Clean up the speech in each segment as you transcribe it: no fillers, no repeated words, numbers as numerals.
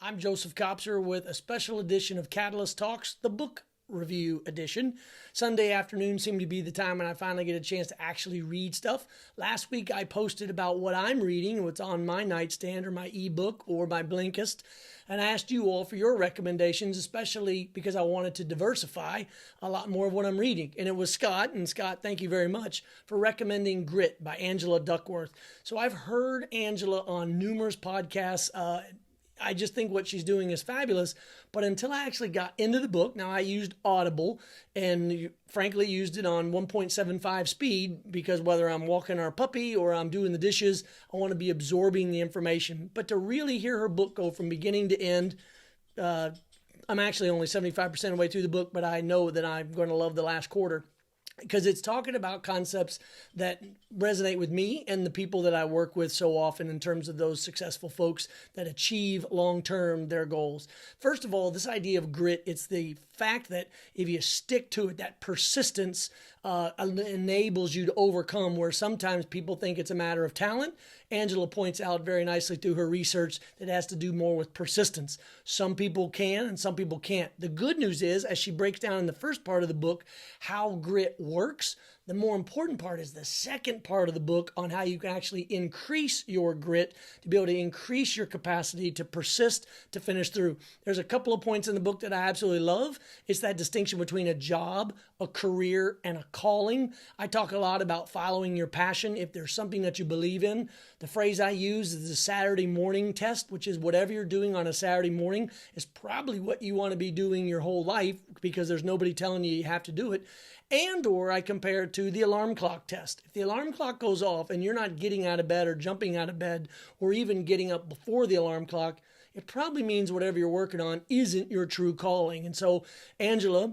I'm Joseph Kopser with a special edition of Catalyst Talks, the book review edition. Sunday afternoon seemed to be the time when I finally get a chance to actually read stuff. Last week I posted about what I'm reading, what's on my nightstand or my ebook or my Blinkist, and I asked you all for your recommendations, especially because I wanted to diversify a lot more of what I'm reading. And it was Scott, and Scott, thank you very much for recommending Grit by Angela Duckworth. So I've heard Angela on numerous podcasts. I just think what she's doing is fabulous. But until I actually got into the book, now I used Audible and frankly used it on 1.75 speed because whether I'm walking our puppy or I'm doing the dishes, I want to be absorbing the information. But to really hear her book go from beginning to end, I'm actually only 75% of the way through the book, but I know that I'm going to love the last quarter, because it's talking about concepts that resonate with me and the people that I work with so often in terms of those successful folks that achieve long-term their goals. First of all, this idea of grit, it's the fact that if you stick to it, that persistence enables you to overcome where sometimes people think it's a matter of talent. Angela points out very nicely through her research that it has to do more with persistence. Some people can and some people can't. The good news is, as she breaks down in the first part of the book how grit works, the more important part is the second part of the book on how you can actually increase your grit to be able to increase your capacity to persist to finish through. There's a couple of points in the book that I absolutely love. It's that distinction between a job, a career, and a calling. I talk a lot about following your passion if there's something that you believe in. The phrase I use is the Saturday morning test, which is whatever you're doing on a Saturday morning is probably what you want to be doing your whole life because there's nobody telling you have to do it. And or I compare it to the alarm clock test. If the alarm clock goes off and you're not getting out of bed or jumping out of bed or even getting up before the alarm clock, it probably means whatever you're working on isn't your true calling. And so Angela,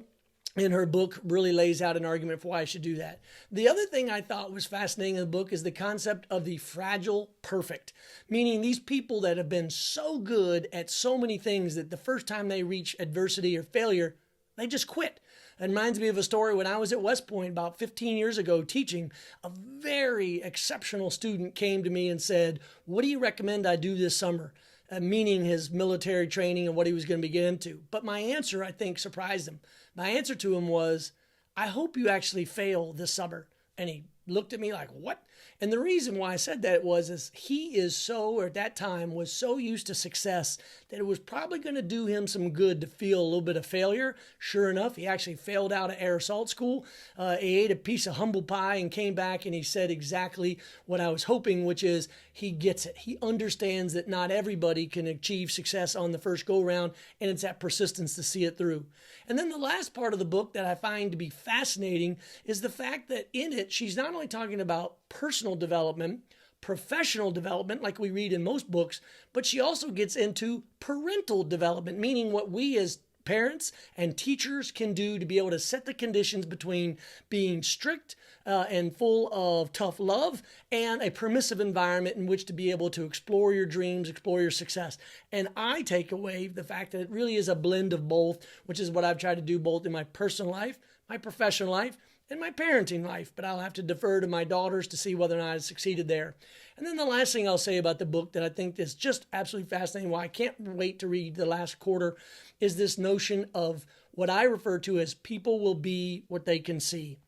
in her book, really lays out an argument for why I should do that. The other thing I thought was fascinating in the book is the concept of the fragile perfect, meaning these people that have been so good at so many things that the first time they reach adversity or failure, they just quit. It reminds me of a story when I was at West Point about 15 years ago teaching. A very exceptional student came to me and said, "What do you recommend I do this summer?" Meaning his military training and what he was going to be getting into. But my answer, I think, surprised him. My answer to him was, "I hope you actually fail this summer." And he looked at me like, "What?" And the reason why I said that is he is so, or at that time, was so used to success that it was probably going to do him some good to feel a little bit of failure. Sure enough, he actually failed out of air assault school. He ate a piece of humble pie and came back and he said exactly what I was hoping, which is he gets it. He understands that not everybody can achieve success on the first go round, and it's that persistence to see it through. And then the last part of the book that I find to be fascinating is the fact that in it, she's not only talking about personal development, professional development, like we read in most books, but she also gets into parental development, meaning what we as parents and teachers can do to be able to set the conditions between being strict and full of tough love and a permissive environment in which to be able to explore your dreams, explore your success. And I take away the fact that it really is a blend of both, which is what I've tried to do both in my personal life, my professional life, and my parenting life, but I'll have to defer to my daughters to see whether or not I succeeded there. And then the last thing I'll say about the book that I think is just absolutely fascinating, why I can't wait to read the last quarter, is this notion of what I refer to as people will be what they can see.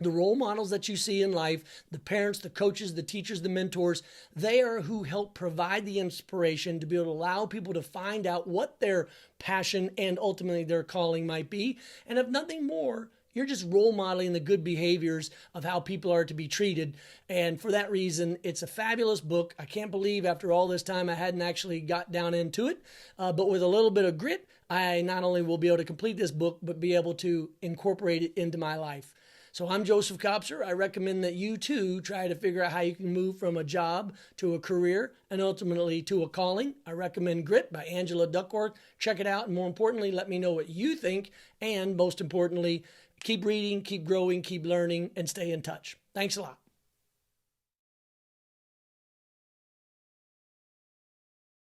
The role models that you see in life, the parents, the coaches, the teachers, the mentors, they are who help provide the inspiration to be able to allow people to find out what their passion and ultimately their calling might be. And if nothing more, you're just role modeling the good behaviors of how people are to be treated. And for that reason, it's a fabulous book. I can't believe after all this time I hadn't actually got down into it. But with a little bit of grit, I not only will be able to complete this book, but be able to incorporate it into my life. So I'm Joseph Kopser. I recommend that you too try to figure out how you can move from a job to a career and ultimately to a calling. I recommend Grit by Angela Duckworth. Check it out. And more importantly, let me know what you think. And most importantly, keep reading, keep growing, keep learning, and stay in touch. Thanks a lot.